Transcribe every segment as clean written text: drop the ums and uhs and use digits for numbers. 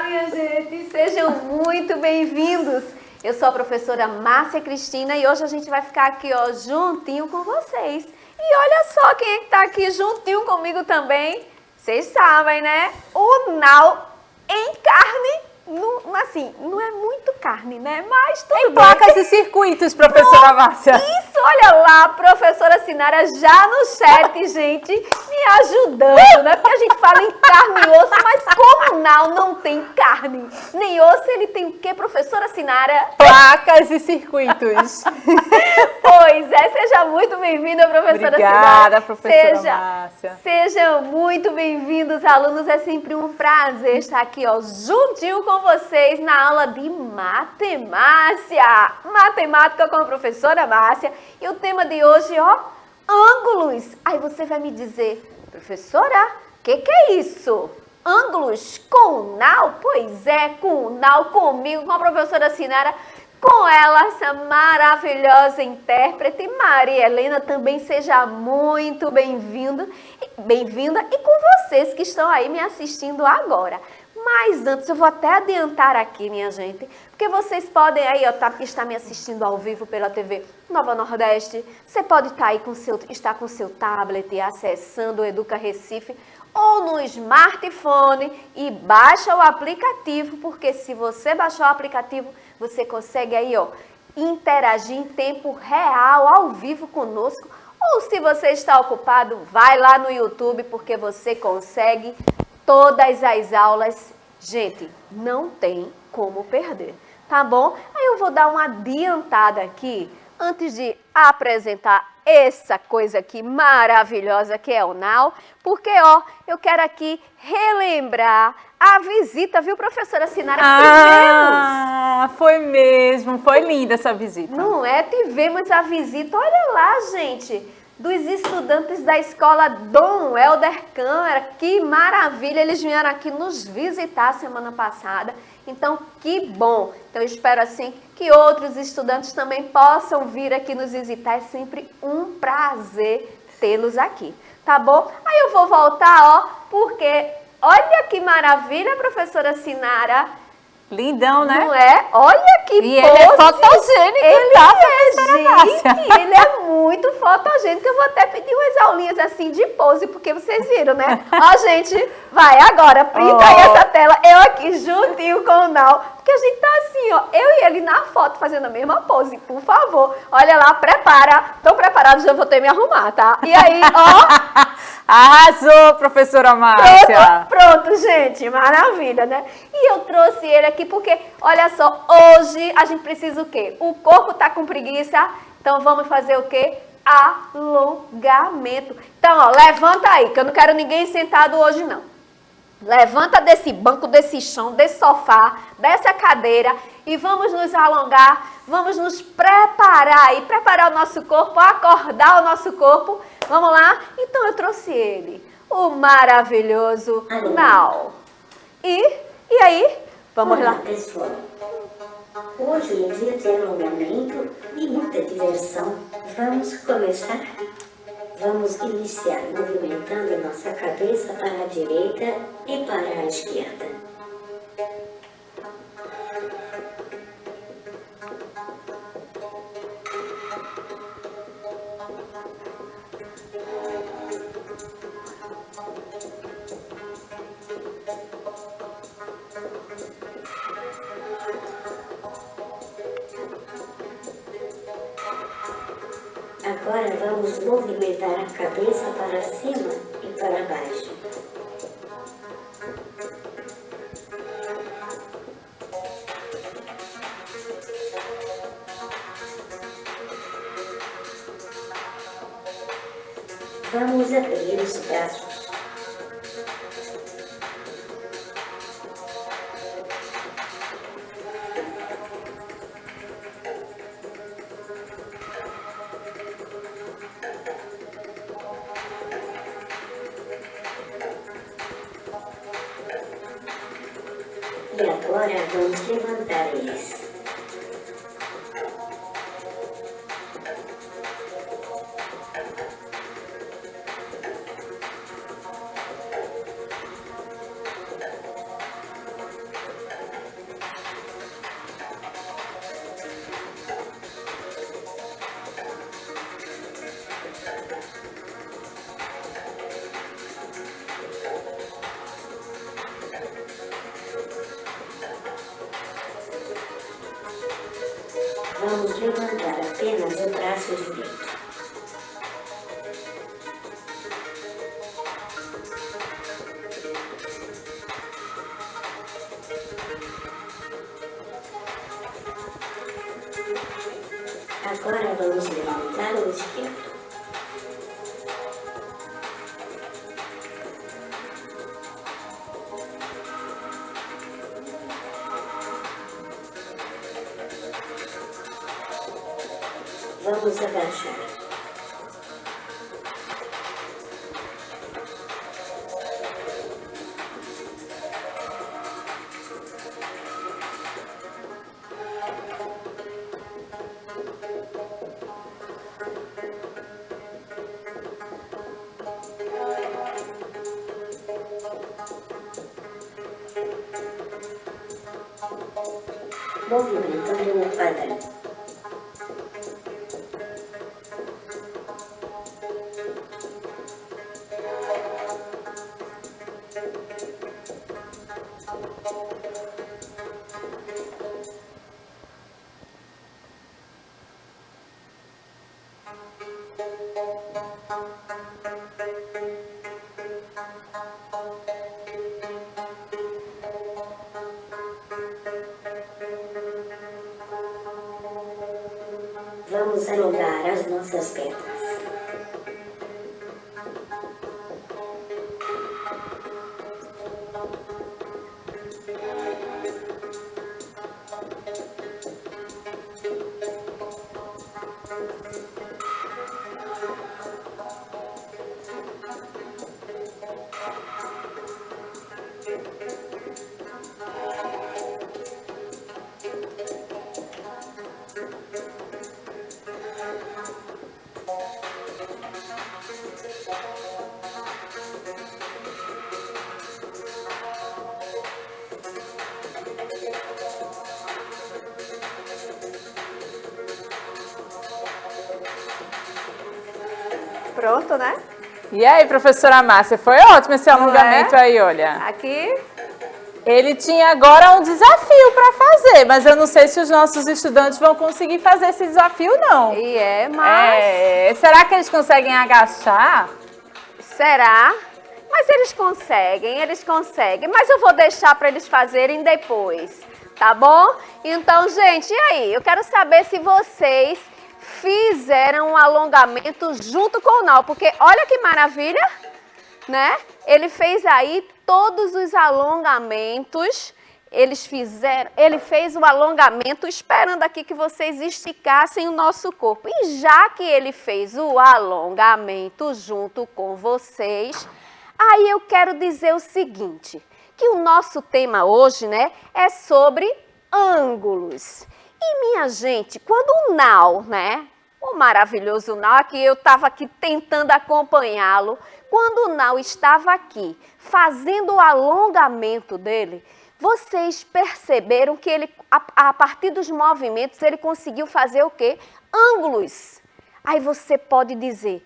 minha gente, sejam muito bem-vindos. Eu sou a professora Márcia Cristina e hoje a gente vai ficar aqui, ó, juntinho com vocês. E olha só quem é que tá aqui juntinho comigo também. Vocês sabem, né? O Nau em carne. Assim, não é muito carne, né? Mas tudo bem. Placas e circuitos, professora Márcia. Isso, olha lá, a professora Sinara já no chat, gente, me ajudando, né? Porque a gente fala em carne e osso, mas como o Nau não tem carne nem osso, ele tem o quê, professora Sinara? Placas e circuitos. Pois é, seja muito bem-vinda, professora Sinara. Obrigada, professora Márcia. Sejam muito bem-vindos, alunos. É sempre um prazer estar aqui, ó, juntinho com vocês na aula de matemática. Matemática com a professora Márcia. E o tema de hoje, ó, ângulos. Aí você vai me dizer, professora, o que é isso? Ângulos com o Nau? Pois é, com o Nau, comigo, com a professora Sinara, com ela, essa maravilhosa intérprete, Maria Helena. Também seja muito bem-vinda e com vocês que estão aí me assistindo agora. Mas antes, eu vou até adiantar aqui, minha gente, porque vocês podem aí, ó, estar me assistindo ao vivo pela TV Nova Nordeste. Você pode estar aí estar com seu tablet acessando o Educa Recife ou no smartphone e baixa o aplicativo, porque se você baixar o aplicativo, você consegue aí, ó, interagir em tempo real, ao vivo conosco. Ou se você está ocupado, vai lá no YouTube, porque você consegue todas as aulas. Gente, não tem como perder, tá bom? Aí eu vou dar uma adiantada aqui, antes de apresentar essa coisa aqui maravilhosa que é o Nau, porque, ó, eu quero aqui relembrar a visita, viu, professora Sinara? Foi mesmo, foi linda essa visita. Não é? Tivemos a visita, olha lá, gente, dos estudantes da escola Dom Helder Câmara. Que maravilha, eles vieram aqui nos visitar semana passada, então que bom. Então eu espero assim que outros estudantes também possam vir aqui nos visitar, é sempre um prazer tê-los aqui, tá bom? Aí eu vou voltar, ó, porque olha que maravilha, professora Sinara. Lindão, né? Não é? Olha que pose. Ele é fotogênico, ele tá, gente, ele é muito fotogênico. Eu vou até pedir umas aulinhas assim de pose, porque vocês viram, né? Ó, gente, vai agora, printa aí essa tela, eu aqui juntinho com o Nau, porque a gente tá assim, ó, eu e ele na foto fazendo a mesma pose, por favor. Olha lá, prepara. Estão preparados? Eu vou ter que me arrumar, tá? E aí, ó. Arrasou, professora Márcia. Pronto, gente, maravilha, né? E eu trouxe ele aqui porque, olha só, hoje a gente precisa o quê? O corpo tá com preguiça, então vamos fazer o quê? Alongamento. Então, ó, levanta aí, que eu não quero ninguém sentado hoje, não. Levanta desse banco, desse chão, desse sofá, dessa cadeira e vamos nos alongar, vamos nos preparar aí, preparar o nosso corpo, acordar o nosso corpo. Vamos lá? Então eu trouxe ele, o maravilhoso Nau. E aí? Vamos lá. Pessoal, hoje é dia de alongamento e muita diversão. Vamos começar? Vamos iniciar movimentando nossa cabeça para a direita e para a esquerda. Agora vamos movimentar a cabeça para cima e para baixo. Vamos abrir os braços. E agora vamos levantar eles. Vamos levantar apenas o braço direito. Agora vamos levantar o esquerdo. Vamos agachar. Movimentando o padrão. Vamos alongar as nossas pernas. Pronto, né? E aí, professora Márcia, foi ótimo esse alongamento aí, olha. Aqui. Ele tinha agora um desafio para fazer, mas eu não sei se os nossos estudantes vão conseguir fazer esse desafio, não. Mas... será que eles conseguem agachar? Será? Mas eles conseguem. Mas eu vou deixar para eles fazerem depois, tá bom? Então, gente, e aí? Eu quero saber se vocês fizeram um alongamento junto com o Nau, porque olha que maravilha, né? Ele fez aí todos os alongamentos, ele fez o alongamento esperando aqui que vocês esticassem o nosso corpo. E já que ele fez o alongamento junto com vocês, aí eu quero dizer o seguinte, que o nosso tema hoje, né, é sobre ângulos. E, minha gente, quando o Nau, né, o maravilhoso Nau, aqui eu estava aqui tentando acompanhá-lo, quando o Nau estava aqui fazendo o alongamento dele, vocês perceberam que ele, a partir dos movimentos, ele conseguiu fazer o quê? Ângulos. Aí você pode dizer,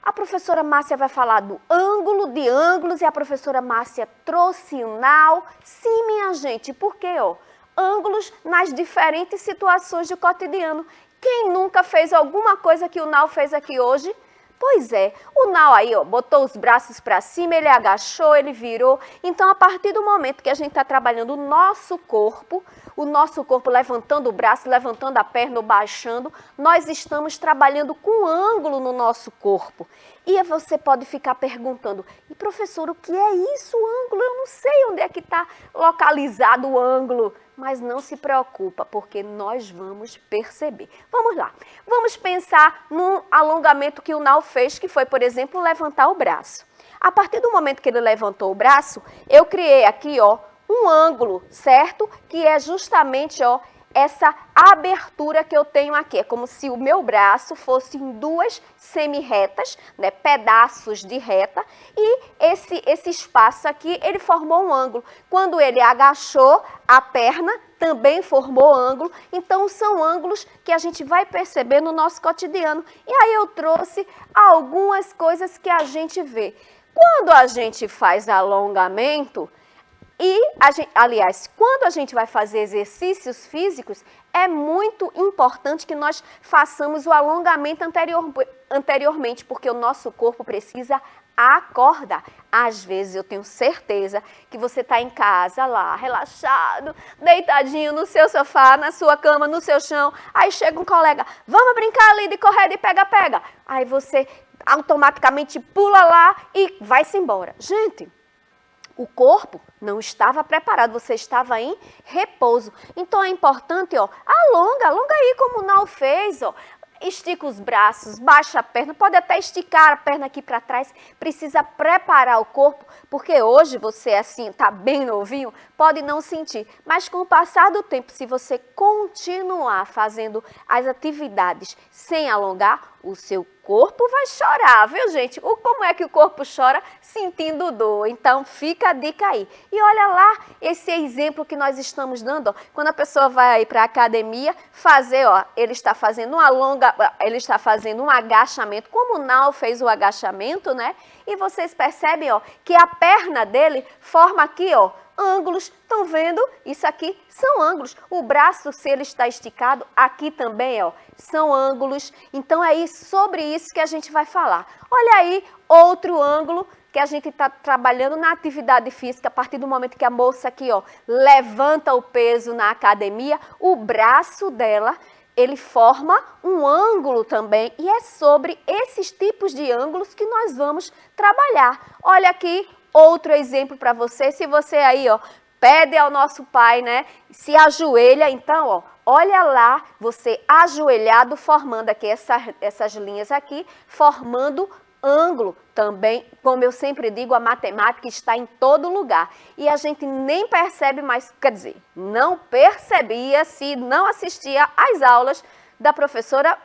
a professora Márcia vai falar do ângulo de ângulos e a professora Márcia trouxe o Nau. Sim, minha gente, por quê, ângulos nas diferentes situações do cotidiano. Quem nunca fez alguma coisa que o Nau fez aqui hoje? Pois é, o Nau aí, botou os braços para cima, ele agachou, ele virou. Então, a partir do momento que a gente está trabalhando o nosso corpo levantando o braço, levantando a perna ou baixando, nós estamos trabalhando com ângulo no nosso corpo. E você pode ficar perguntando, e professor, o que é isso, o ângulo? Eu não sei onde é que está localizado o ângulo. Mas não se preocupa, porque nós vamos perceber. Vamos lá. Vamos pensar num alongamento que o Nau fez, que foi, por exemplo, levantar o braço. A partir do momento que ele levantou o braço, eu criei aqui, um ângulo, certo? Que é justamente, essa abertura que eu tenho aqui. É como se o meu braço fosse em duas semi-retas, né, pedaços de reta, e esse espaço aqui, ele formou um ângulo. Quando ele agachou a perna, também formou ângulo. Então, são ângulos que a gente vai perceber no nosso cotidiano. E aí eu trouxe algumas coisas que a gente vê. Quando a gente faz alongamento, quando a gente vai fazer exercícios físicos, é muito importante que nós façamos o alongamento anteriormente, porque o nosso corpo precisa acordar. Às vezes eu tenho certeza que você está em casa lá, relaxado, deitadinho no seu sofá, na sua cama, no seu chão. Aí chega um colega, vamos brincar ali de correr de pega-pega. Aí você automaticamente pula lá e vai-se embora. Gente, o corpo não estava preparado, você estava em repouso. Então é importante, ó, alonga aí como o Nau fez, ó. Estica os braços, baixa a perna, pode até esticar a perna aqui para trás, precisa preparar o corpo, porque hoje você assim está bem novinho, pode não sentir, mas com o passar do tempo, se você continuar fazendo as atividades sem alongar, o seu corpo vai chorar, viu gente? Como é que o corpo chora? Sentindo dor. Então fica a dica aí. E olha lá esse exemplo que nós estamos dando, ó, quando a pessoa vai para a academia fazer, ó, ele está fazendo um agachamento, como o Nau fez o agachamento, né? E vocês percebem, ó, que a perna dele forma aqui, ó, ângulos. Estão vendo? Isso aqui são ângulos. O braço, se ele está esticado, aqui também, ó, são ângulos. Então é sobre isso que a gente vai falar. Olha aí outro ângulo que a gente está trabalhando na atividade física. A partir do momento que a moça aqui, ó, levanta o peso na academia, o braço dela, ele forma um ângulo também, e é sobre esses tipos de ângulos que nós vamos trabalhar. Olha aqui outro exemplo para você. Se você aí, ó, pede ao nosso Pai, né, se ajoelha, então, ó, olha lá, você ajoelhado, formando aqui essas linhas aqui, formando ângulo também. Como eu sempre digo, a matemática está em todo lugar. E a gente nem percebe mais, quer dizer, não percebia se não assistia às aulas da professora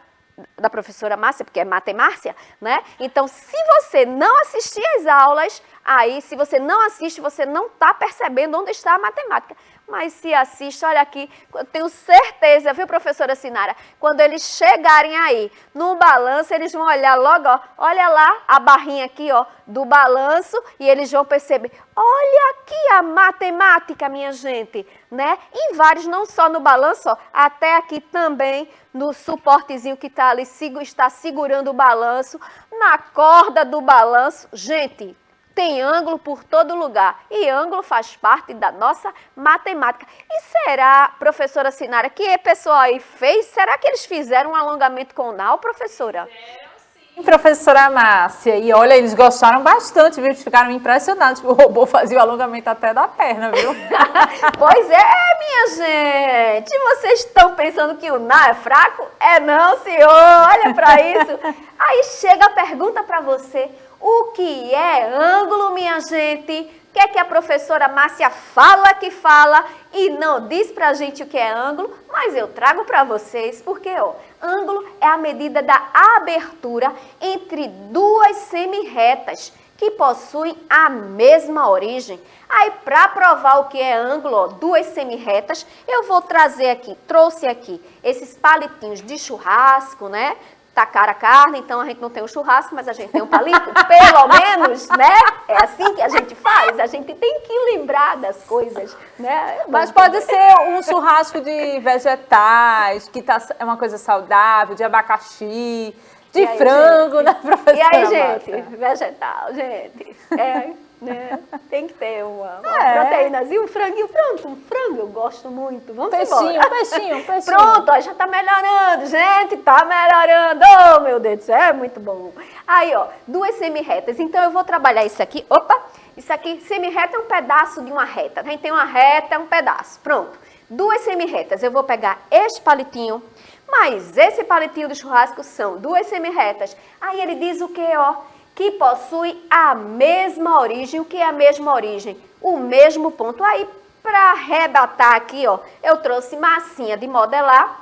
Márcia, porque é Matemárcia, né? Então, se você não assistir às aulas, aí, se você não assiste, você não está percebendo onde está a matemática. Mas se assiste, olha aqui, eu tenho certeza, viu, professora Sinara? Quando eles chegarem aí no balanço, eles vão olhar logo, ó, olha lá a barrinha aqui, ó, do balanço, e eles vão perceber, olha aqui a matemática, minha gente, né? Em vários, não só no balanço, ó, até aqui também, no suportezinho que está ali, está segurando o balanço, na corda do balanço. Gente, tem ângulo por todo lugar, e ângulo faz parte da nossa matemática. E será, professora Sinara, que a pessoa aí fez? Será que eles fizeram um alongamento com o Nau, professora? Sim, professora Márcia. E olha, eles gostaram bastante, viu? Eles ficaram impressionados. O robô fazia o alongamento até da perna, viu? Pois é, minha gente. Vocês estão pensando que o Nau é fraco? É não, senhor. Olha para isso. Aí chega a pergunta para você. O que é ângulo, minha gente? O que é que a professora Márcia fala que fala e não diz pra gente o que é ângulo? Mas eu trago para vocês, porque ó, ângulo é a medida da abertura entre duas semirretas que possuem a mesma origem. Aí, para provar o que é ângulo, ó, duas semirretas, eu vou trazer aqui, trouxe aqui esses palitinhos de churrasco, né? Tacar a carne, então a gente não tem um churrasco, mas a gente tem um palito, pelo menos, né? É assim que a gente faz, a gente tem que lembrar das coisas, né? Mas pode ser um churrasco de vegetais, que é uma coisa saudável, de abacaxi, de aí, frango, gente? né, professora? E aí, gente? Márcia? Vegetal, gente. Né? Tem que ter uma proteínazinha, um franguinho. Pronto, um frango eu gosto muito. Vamos embora. Peixinho. Pronto, ó, já tá melhorando, gente, tá melhorando. Oh, meu Deus do céu, é muito bom. Aí, ó, duas semirretas. Então, eu vou trabalhar isso aqui. Opa, isso aqui, semirreta é um pedaço de uma reta. A gente tem uma reta, é um pedaço. Pronto, duas semirretas. Eu vou pegar este palitinho, mas esse palitinho do churrasco são duas semirretas. Aí ele diz o quê, ó? Que possui a mesma origem. O que é a mesma origem? O mesmo ponto. Aí, para arrebatar aqui, ó, eu trouxe massinha de modelar.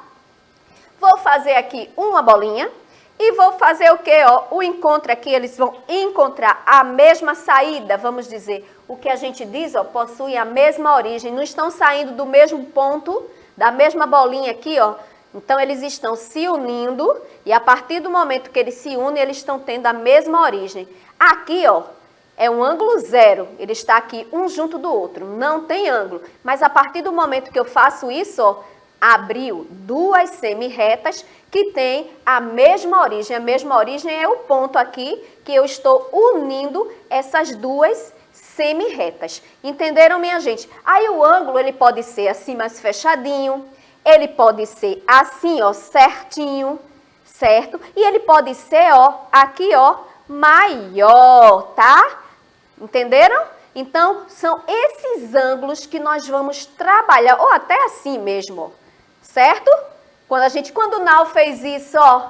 Vou fazer aqui uma bolinha e vou fazer o quê, ó? O encontro aqui, eles vão encontrar a mesma saída, vamos dizer. O que a gente diz, ó, possui a mesma origem. Não estão saindo do mesmo ponto, da mesma bolinha aqui, ó. Então, eles estão se unindo e a partir do momento que eles se unem, eles estão tendo a mesma origem. Aqui, ó, é um ângulo zero. Ele está aqui um junto do outro. Não tem ângulo. Mas a partir do momento que eu faço isso, ó, abriu duas semi-retas que têm a mesma origem. A mesma origem é o ponto aqui que eu estou unindo essas duas semi-retas. Entenderam, minha gente? Aí o ângulo, ele pode ser assim mais fechadinho, ele pode ser assim, ó, certinho, certo? E ele pode ser, ó, aqui, ó, maior, tá? Entenderam? Então, são esses ângulos que nós vamos trabalhar, ou até assim mesmo, ó, certo? Quando o Nau fez isso, ó,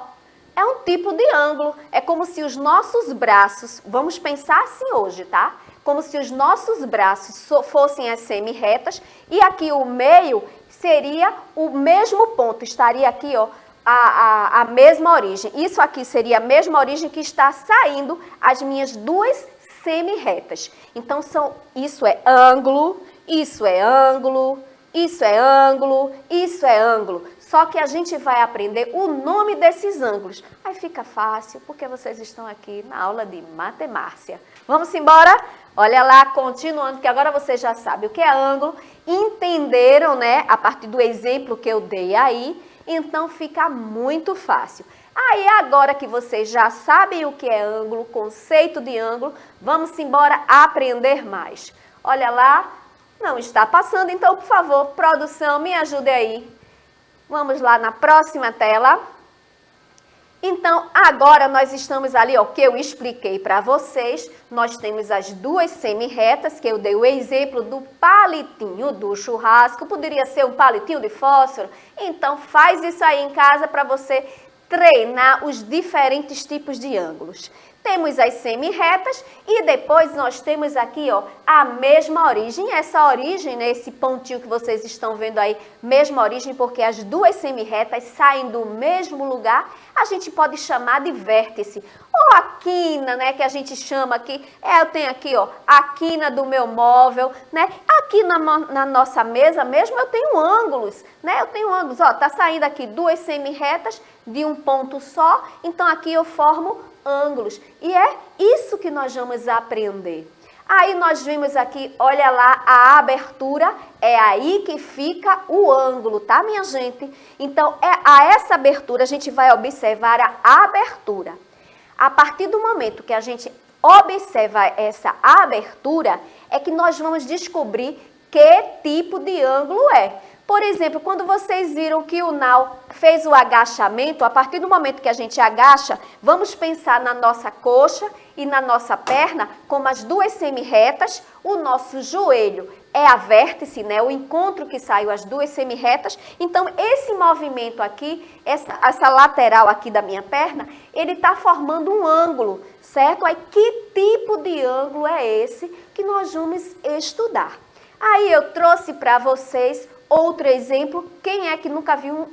é um tipo de ângulo. É como se os nossos braços, vamos pensar assim hoje, tá? Como se os nossos braços fossem as semi-retas e aqui o meio seria o mesmo ponto, estaria aqui, ó, a mesma origem. Isso aqui seria a mesma origem que está saindo as minhas duas semi-retas. Então, isso é ângulo, isso é ângulo, isso é ângulo, isso é ângulo. Só que a gente vai aprender o nome desses ângulos. Aí fica fácil, porque vocês estão aqui na aula de matemácia. Vamos embora? Olha lá, continuando, que agora você já sabe o que é ângulo. Entenderam, né? A partir do exemplo que eu dei aí. Então, fica muito fácil. Aí, agora que vocês já sabem o que é ângulo, conceito de ângulo, vamos embora aprender mais. Olha lá, não está passando, então, por favor, produção, me ajude aí. Vamos lá na próxima tela. Então, agora nós estamos ali, ó, que eu expliquei para vocês. Nós temos as duas semi-retas, que eu dei o exemplo do palitinho do churrasco. Poderia ser um palitinho de fósforo. Então, faz isso aí em casa para você treinar os diferentes tipos de ângulos. Temos as semi-retas e depois nós temos aqui, ó, a mesma origem. Essa origem, né, esse pontinho que vocês estão vendo aí, mesma origem, porque as duas semi-retas saem do mesmo lugar, a gente pode chamar de vértice. Ou a quina, né, que a gente chama aqui, eu tenho aqui, ó, a quina do meu móvel, né? Aqui na nossa mesa mesmo eu tenho ângulos, né? Eu tenho ângulos, ó, tá saindo aqui duas semi-retas de um ponto só, então aqui eu formo ângulos. E é isso que nós vamos aprender. Aí nós vimos aqui, olha lá, a abertura, é aí que fica o ângulo, tá, minha gente? Então, a essa abertura, a gente vai observar a abertura. A partir do momento que a gente observa essa abertura, é que nós vamos descobrir que tipo de ângulo é. Por exemplo, quando vocês viram que o Nau fez o agachamento, a partir do momento que a gente agacha, vamos pensar na nossa coxa e na nossa perna como as duas semi-retas, o nosso joelho é a vértice, né? O encontro que saiu as duas semi-retas. Então, esse movimento aqui, essa lateral aqui da minha perna, ele está formando um ângulo, certo? Aí, que tipo de ângulo é esse que nós vamos estudar? Aí, eu trouxe para vocês outro exemplo. Quem é que nunca viu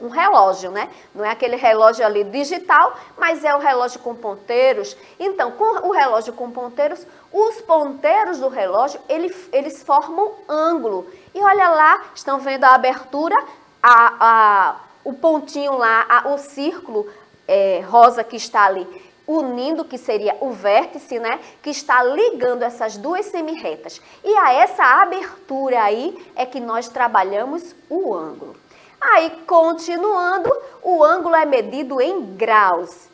um relógio, né? Não é aquele relógio ali digital, mas é o relógio com ponteiros. Então, com o relógio com ponteiros, os ponteiros do relógio, eles formam ângulo. E olha lá, estão vendo a abertura, o pontinho lá, o círculo rosa que está ali, unindo, que seria o vértice, né? Que está ligando essas duas semi-retas. E a essa abertura aí é que nós trabalhamos o ângulo. Aí, continuando, o ângulo é medido em graus.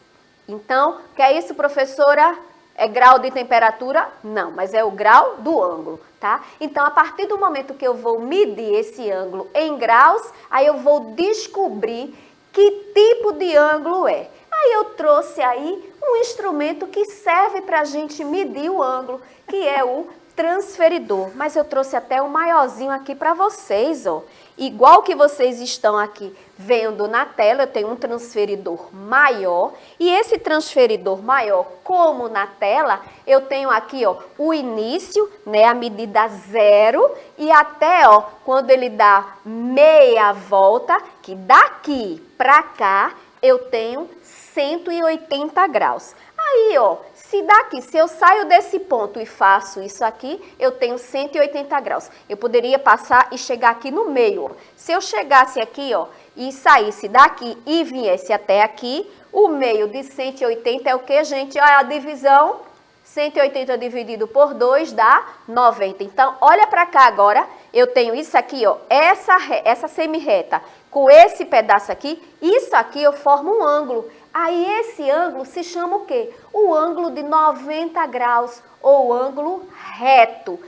Então, que é isso, professora? É grau de temperatura? Não, mas é o grau do ângulo, tá? Então, a partir do momento que eu vou medir esse ângulo em graus, aí eu vou descobrir que tipo de ângulo é. Aí eu trouxe aí um instrumento que serve para a gente medir o ângulo, que é o transferidor. Mas eu trouxe até um maiorzinho aqui para vocês, ó. Igual que vocês estão aqui vendo na tela, eu tenho um transferidor maior. E esse transferidor maior, como na tela, eu tenho aqui, ó, o início, né, a medida 0, e até, ó, quando ele dá meia volta, que daqui para cá, eu tenho 180 graus. Aí, ó, se eu saio desse ponto e faço isso aqui, eu tenho 180 graus. Eu poderia passar e chegar aqui no meio, ó. Se eu chegasse aqui, ó, e saísse daqui e viesse até aqui, o meio de 180 é o que, gente? Olha a divisão, 180 dividido por 2 dá 90. Então, olha para cá agora, eu tenho isso aqui, ó, essa semi-reta com esse pedaço aqui, isso aqui eu formo um ângulo. Aí esse ângulo se chama o quê? O ângulo de 90 graus, ou ângulo reto.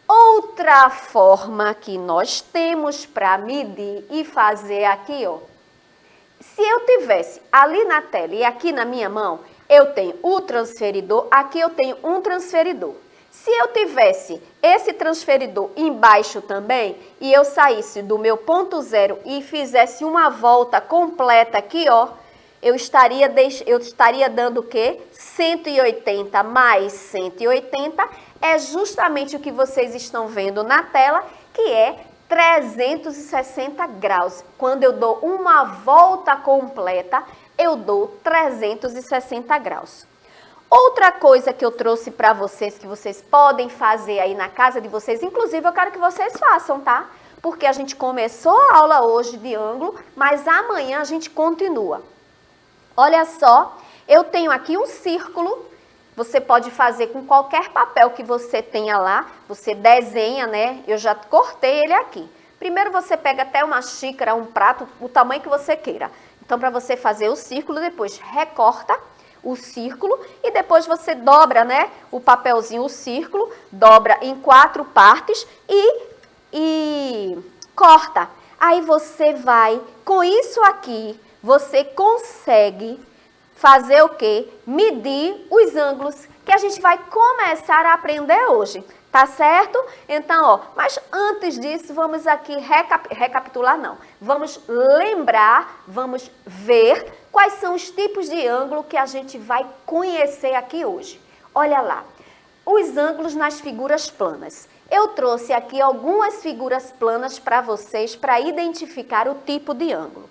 Outra forma que nós temos para medir e fazer aqui, ó. Se eu tivesse ali na tela e aqui na minha mão, eu tenho o transferidor, aqui eu tenho um transferidor. Se eu tivesse esse transferidor embaixo também, e eu saísse do meu ponto zero e fizesse uma volta completa aqui, ó, eu estaria dando o quê? 180 mais 180 é justamente o que vocês estão vendo na tela, que é 360 graus. Quando eu dou uma volta completa, eu dou 360 graus. Outra coisa que eu trouxe para vocês, que vocês podem fazer aí na casa de vocês, inclusive eu quero que vocês façam, tá? Porque a gente começou a aula hoje de ângulo, mas amanhã a gente continua. Olha só, eu tenho aqui um círculo, você pode fazer com qualquer papel que você tenha lá, você desenha, né? Eu já cortei ele aqui. Primeiro você pega até uma xícara, um prato, o tamanho que você queira. Então, para você fazer o círculo, depois recorta o círculo e depois você dobra, né? O papelzinho, o círculo, dobra em 4 partes e corta. Aí você vai, com isso aqui, você consegue fazer o quê? Medir os ângulos que a gente vai começar a aprender hoje, tá certo? Então, ó, mas antes disso, vamos aqui recapitular, não. Vamos lembrar, vamos ver quais são os tipos de ângulo que a gente vai conhecer aqui hoje. Olha lá, os ângulos nas figuras planas. Eu trouxe aqui algumas figuras planas para vocês para identificar o tipo de ângulo.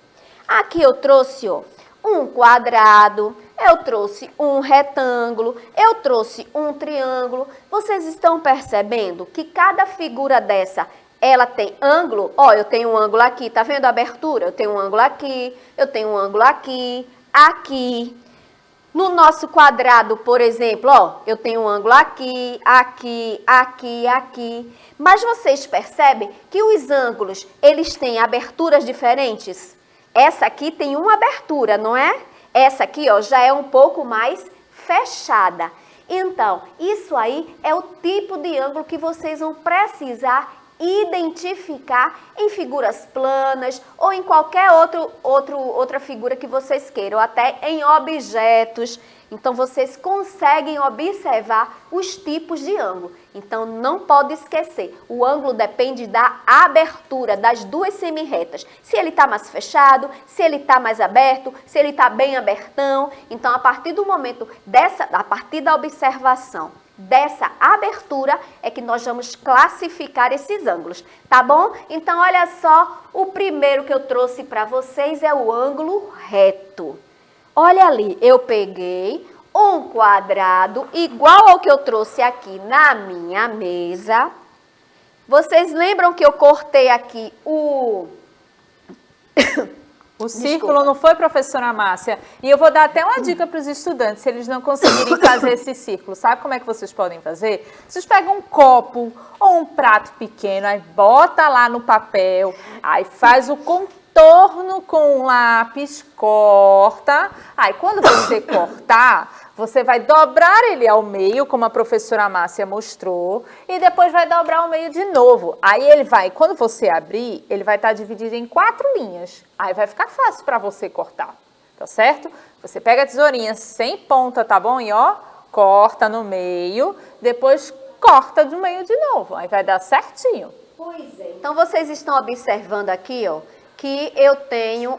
Aqui eu trouxe, ó, um quadrado, eu trouxe um retângulo, eu trouxe um triângulo. Vocês estão percebendo que cada figura dessa, ela tem ângulo? Ó, eu tenho um ângulo aqui, tá vendo a abertura? Eu tenho um ângulo aqui, eu tenho um ângulo aqui, aqui. No nosso quadrado, por exemplo, ó, eu tenho um ângulo aqui, aqui, aqui, aqui. Mas vocês percebem que os ângulos, eles têm aberturas diferentes? Essa aqui tem uma abertura, não é? Essa aqui, ó, já é um pouco mais fechada. Então, isso aí é o tipo de ângulo que vocês vão precisar identificar em figuras planas ou em qualquer outra figura que vocês queiram, até em objetos. Então, vocês conseguem observar os tipos de ângulo. Então, não pode esquecer, o ângulo depende da abertura das duas semirretas. Se ele está mais fechado, se ele está mais aberto, se ele está bem abertão. Então, a partir do momento a partir da observação dessa abertura é que nós vamos classificar esses ângulos, tá bom? Então, olha só, o primeiro que eu trouxe para vocês é o ângulo reto. Olha ali, eu peguei um quadrado igual ao que eu trouxe aqui na minha mesa. Vocês lembram que eu cortei aqui o círculo, não foi, professora Márcia? E eu vou dar até uma dica para os estudantes, se eles não conseguirem fazer esse círculo. Sabe como é que vocês podem fazer? Vocês pegam um copo ou um prato pequeno, aí bota lá no papel, aí faz o contorno com um lápis, corta. Aí quando você cortar, você vai dobrar ele ao meio, como a professora Márcia mostrou, e depois vai dobrar ao meio de novo. Aí ele vai, quando você abrir, ele vai estar dividido em 4 linhas. Aí vai ficar fácil para você cortar, tá certo? Você pega a tesourinha sem ponta, tá bom? E ó, corta no meio, depois corta do meio de novo. Aí vai dar certinho. Pois é. Então, vocês estão observando aqui, ó, que eu tenho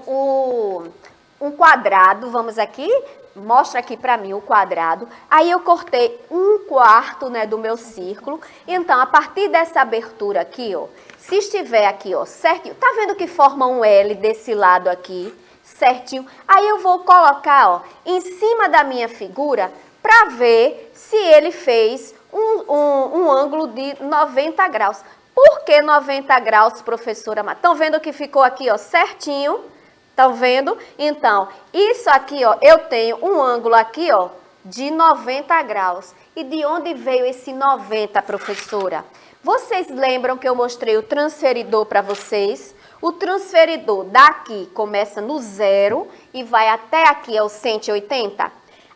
um quadrado, vamos aqui, mostra aqui para mim o quadrado. Aí eu cortei 1/4, né, do meu círculo. Então, a partir dessa abertura aqui, ó, se estiver aqui, ó, certinho, tá vendo que forma um L desse lado aqui, certinho? Aí eu vou colocar, ó, em cima da minha figura para ver se ele fez um ângulo de 90 graus. Por que 90 graus, professora? Estão vendo que ficou aqui, ó, certinho? Estão vendo? Então, isso aqui, ó, eu tenho um ângulo aqui, ó, de 90 graus. E de onde veio esse 90, professora? Vocês lembram que eu mostrei o transferidor para vocês? O transferidor daqui começa no 0 e vai até aqui, é o 180.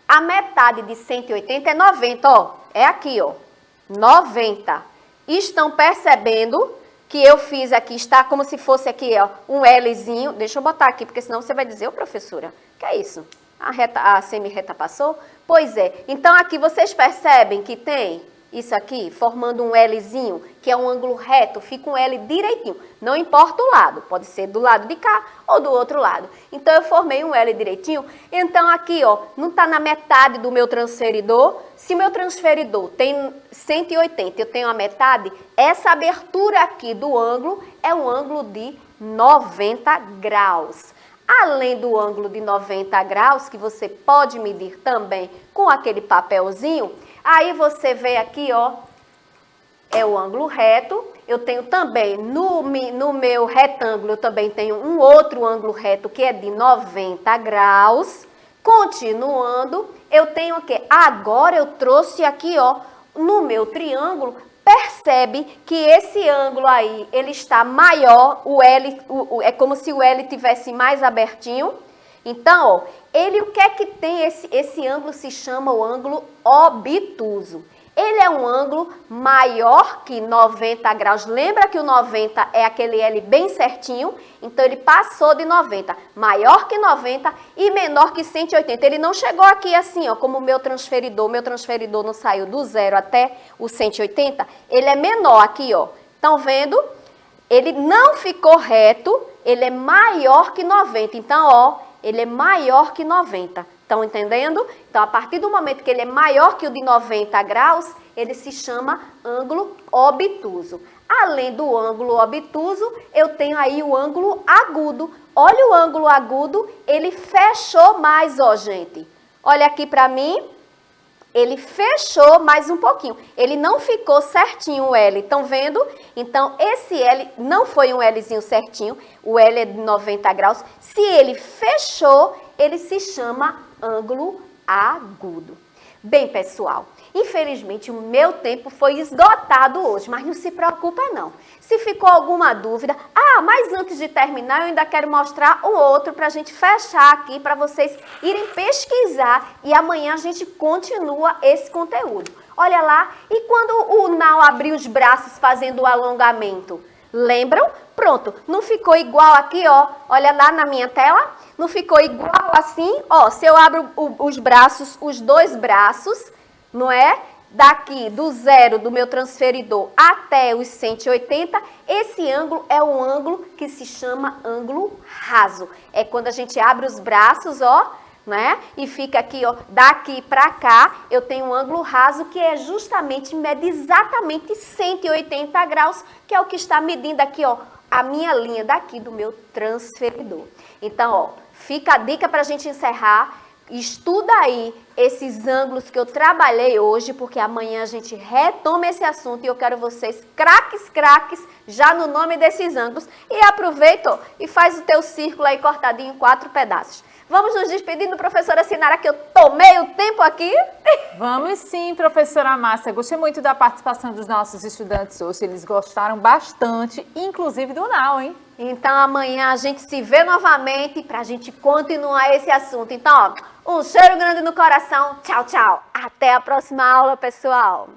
A metade de 180 é 90, ó. É aqui, ó. 90. Estão percebendo que eu fiz aqui, está como se fosse aqui, ó, um Lzinho. Deixa eu botar aqui, porque senão você vai dizer, ô professora, que é isso? A semi-reta passou? Pois é. Então aqui vocês percebem que tem isso aqui, formando um Lzinho, que é um ângulo reto, fica um L direitinho. Não importa o lado, pode ser do lado de cá ou do outro lado. Então eu formei um L direitinho. Então aqui, ó, não está na metade do meu transferidor. Se meu transferidor tem 180, eu tenho a metade, essa abertura aqui do ângulo é um ângulo de 90 graus. Além do ângulo de 90 graus, que você pode medir também com aquele papelzinho, aí você vê aqui, ó, é o ângulo reto. Eu tenho também, no meu retângulo, eu também tenho um outro ângulo reto que é de 90 graus. Continuando, eu tenho o quê? Agora eu trouxe aqui, ó, no meu triângulo. Percebe que esse ângulo aí, ele está maior, é como se o L tivesse mais abertinho. Então, ó, o que é que tem esse ângulo? Se chama o ângulo obtuso. Ele é um ângulo maior que 90 graus. Lembra que o 90 é aquele L bem certinho? Então, ele passou de 90. Maior que 90 e menor que 180. Ele não chegou aqui assim, ó, como o meu transferidor. Meu transferidor não saiu do 0 até o 180. Ele é menor aqui, ó. Estão vendo? Ele não ficou reto. Ele é maior que 90. Então, ó, ele é maior que 90. Estão entendendo? Então, a partir do momento que ele é maior que o de 90 graus, ele se chama ângulo obtuso. Além do ângulo obtuso, eu tenho aí o ângulo agudo. Olha o ângulo agudo, ele fechou mais, ó, gente. Olha aqui para mim, ele fechou mais um pouquinho. Ele não ficou certinho o L, estão vendo? Então, esse L não foi um Lzinho certinho, o L é de 90 graus. Se ele fechou, ele se chama ângulo agudo. Bem, pessoal, infelizmente o meu tempo foi esgotado hoje, mas não se preocupa não. Se ficou alguma dúvida, mas antes de terminar eu ainda quero mostrar o outro para a gente fechar aqui, para vocês irem pesquisar e amanhã a gente continua esse conteúdo. Olha lá, e quando o Nau abriu os braços fazendo o alongamento? Lembram? Pronto, não ficou igual aqui, ó, olha lá na minha tela, não ficou igual assim, ó, se eu abro os braços, os dois braços, não é? Daqui do 0 do meu transferidor até os 180, esse ângulo é um ângulo que se chama ângulo raso. É quando a gente abre os braços, ó, né? E fica aqui, ó, daqui para cá, eu tenho um ângulo raso que é justamente, mede exatamente 180 graus, que é o que está medindo aqui, ó, a minha linha daqui do meu transferidor. Então, ó, fica a dica para a gente encerrar. Estuda aí esses ângulos que eu trabalhei hoje, porque amanhã a gente retoma esse assunto e eu quero vocês craques, já no nome desses ângulos. E aproveita, ó, e faz o teu círculo aí cortadinho em 4 pedaços. Vamos nos despedindo, professora Sinara, que eu tomei o tempo aqui. Vamos sim, professora Márcia. Gostei muito da participação dos nossos estudantes hoje. Eles gostaram bastante, inclusive do Nau, hein? Então, amanhã a gente se vê novamente para a gente continuar esse assunto. Então, ó, um cheiro grande no coração. Tchau, tchau. Até a próxima aula, pessoal.